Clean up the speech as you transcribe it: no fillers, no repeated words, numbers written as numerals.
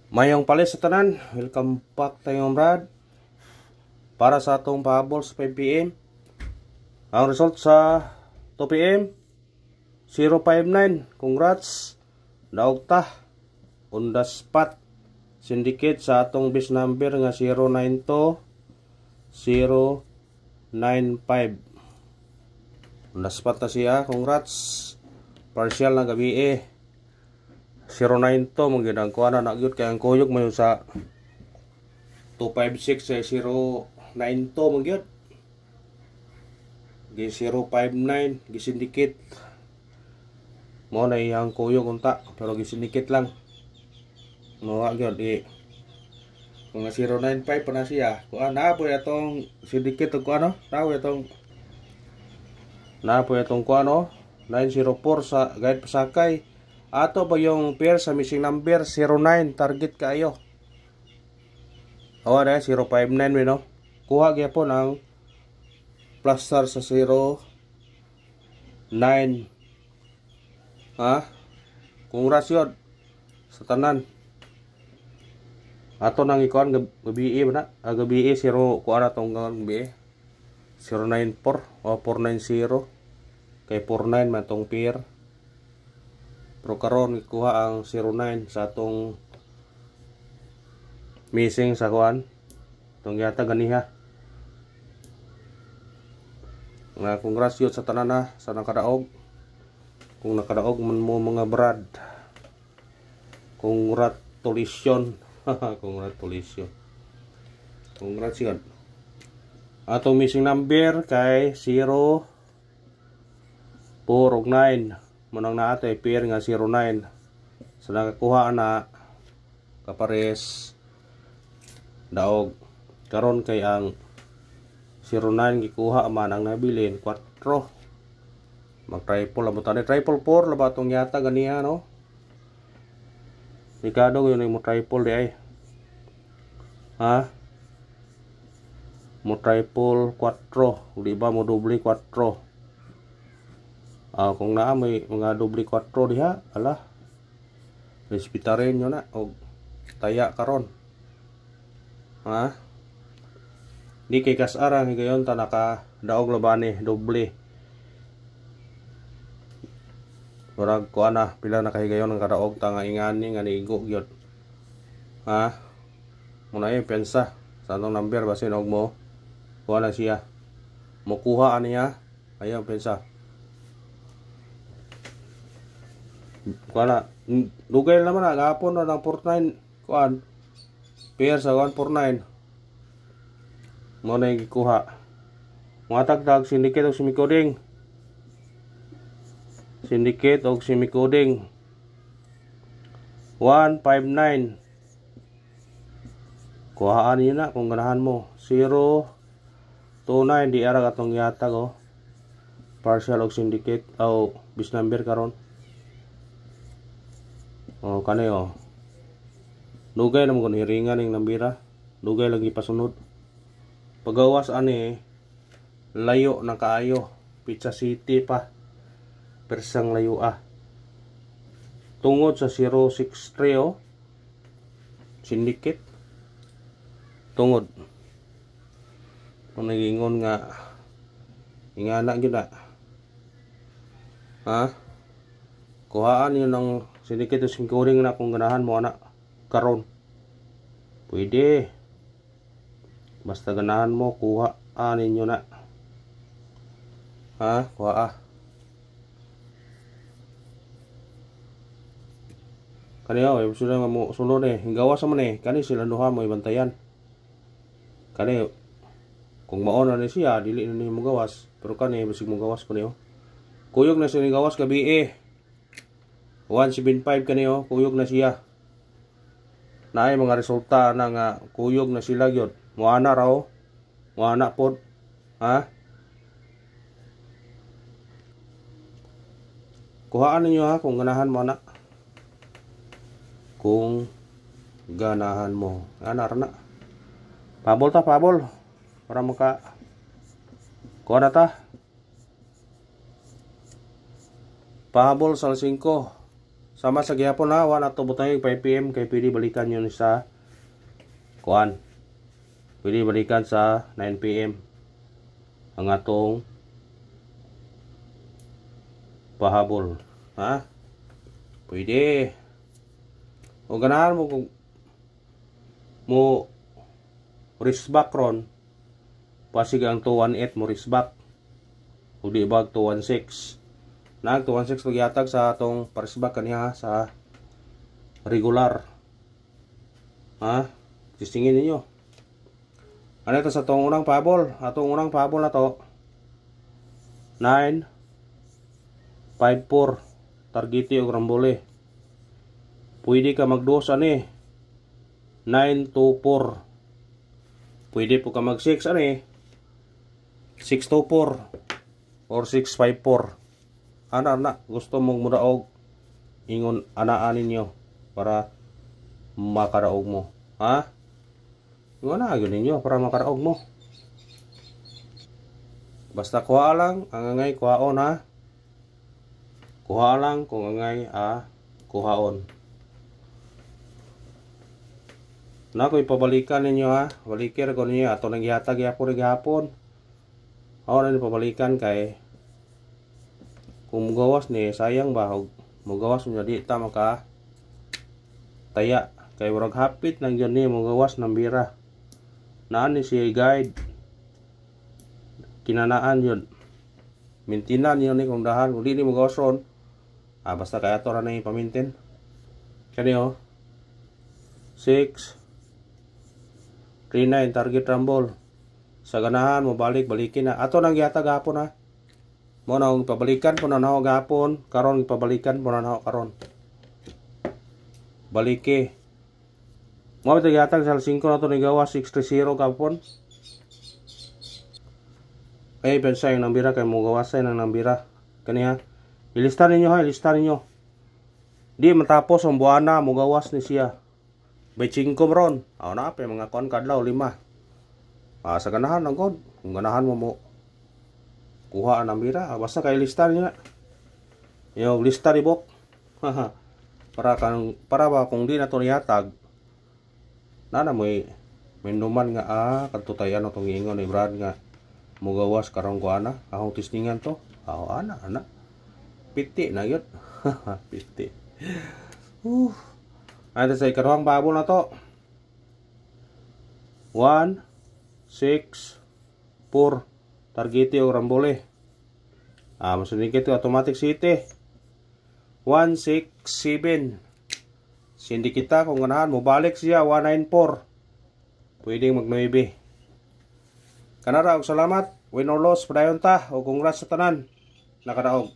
Mayong palis sa tanan, welcome back tayong Brad para sa atong pahabol sa 5pm. Ang result sa 2pm 059. Congrats, daog ta on the spot. Syndicate sa atong bis number nga 092 095. On the spot na siya, congrats. Partial na gabi 092 mong ang kuha na nagyot kaya ang kuyog mo sa 256 sa 092 mong yun gi 059 gisindikit mo na iyang kuyog unta pero gisindikit lang mo nagyot kung na 095 pa na siya kuha na po itong sindikit o kuha no tao itong na po itong kuha no 904 sa guide pasakay. Ato ba yung pair sa missing number 09 target kayo. Awa na 059 no. Kuha gyapon ang plus star sa 09. Ha? Congrats yun sa tanan. Ato nang ikuan gabi ba na? Gabi 0 kuha na tong gabi 094 o 490 kay 49 man tong pair. Pero karon ikuha ang 09 sa atong missing sa kuan. Itong yata ganiha. Nga congrats yun sa tanan na sa nakadaog. Kung nakadaog man mo mga brad. Congratulations. Congratulations. Congrats yun. Atong missing number kay 0 4 ug 9. Munang naatay pair nga 09 sa nakakuha na kapares daog karon kay ang 09 gikuha man ang nabilin 4 mag triple amo tani triple 4 laba tong yata ganiha no ikado yun mo triple di ay ha mo triple 4 di ba mo doble 4. Kung naa may mga doble 4 diha, ala. Respetarin nyo na og taya karon. Ha? Di kay kasara higayon ta naka daog labani doble. Murag ko ana pila na kahigayon ang kadaog ta nga ingani nga niigo gyud. Ha? Muna yung pensa sa atong number basin og mo kuha na siya. Mo kuha aniya. Ayaw pensa. Kuana dugay naman na gapon na ng 49 kuan pair sa 149 mo na gikuha matagdag syndicate og semikoding 159 kuhaan niyo na kung ganahan mo 029 di ara katong yatag partial og syndicate o bis number karon. Kanay dugay na mo kun hiringan ning nambira dugay lagi pasunod pagawas ani layo na kaayo Pizza City pa persang layo tungod sa 063 syndicate tungod kung nagingon nga ingana gyud na ha kuhaan yun ng syndicate o coding na kung ganahan mo anak karon pwede basta ganahan mo kuha ninyo na ha kuha kaniyo sila nga mo sunod higawas man kani sila duha mo ibantayan kani kung mauna ni siya dili na ni mo gawas pero kani basig mo gawas ko niyo kuyog na siya ni gawas gabi 175 kaniyo kuyog na siya naay mga resulta na nga kuyog na sila gyud moana raw moana pod ha kuhaan ninyo ha kung ganahan mo na kung ganahan mo ana ra na pabol para maka kuha na ta pahabol sa 5 Sama sa gihapon na, wala to butang 5 PM kay pwede balikan yun sa kuan. Pwede balikan sa 9 PM ang atong pahabol. Ha? Pwede. O ganahan mo kung mo risk back ron, pasig ang 218 mo risk back. O di bag 216. Nag 216 pagyatag sa atong paris back kaniya sa regular. Ha? Tistingin ninyo. Ano ito sa atong unang pahabol? Atong unang pahabol na to 9 5-4 targeti og rambole. Pwede ka magdos ani 9-2-4. Pwede po ka mag 6 ani 6-2-4 or 6-5-4. Ana gusto mong mudaog ingon anaan ninyo para makadaog mo. Ha? Ingon na gyud ninyo para makadaog mo. Basta kuha lang ang angay kuhaon ha. Kuha lang kung angay kuhaon. Na ko ipabalikan ninyo ha. Balikir ko ninyo ato nang gihatag gyapon. Ako na ipabalikan kay kung mugawas ni sayang ba mugawas mo di ta maka taya kay murag hapit nang yun ni mugawas ng bira. Naan ni siya guide. Kinanaan yun. Mintinan yun ni kung dahan kung di ni mugawas ron. Basta kaya to ra na ipamintin. Kani oh. 6 39 target rumble. Sa ganahan mo balikin na. Ato nang gihatag hapon ha. Mo na pabalikan po na ako gapon, karon pabalikan po na ako karon. Balike. Mo ito gatag sa 5 na to ni gawa 630 gapon. Ay pensay yung nambira kay mo gawasay ng nambira. Kaniya. Ilista ninyo ha, ilista ninyo. Di matapos ang buwana mo gawas ni siya. Bay 5 ron. Aw na pa mga kon kadlaw 5. Sa ganahan lang god. Kung ganahan mo kuha ang bira, basta kay lista niya. Yung lista ni Bok. para ba kung di na to nihatag. Nana mo minuman nga kadtutayan no tong ingon ni Brad nga mugawas karong kuana, akong tisningan to. Ana. Piti na yun. Piti. Ano sa ikaduhang babol na to? 1 6 4 targeti o rambole. Masunod ito automatic city. 1 6 7. Sindi kita kung ganahan mo balik siya 194. Pwedeng mag-9. Kanara og salamat. Win or loss padayon ta o congrats sa tanan. Nakadaog.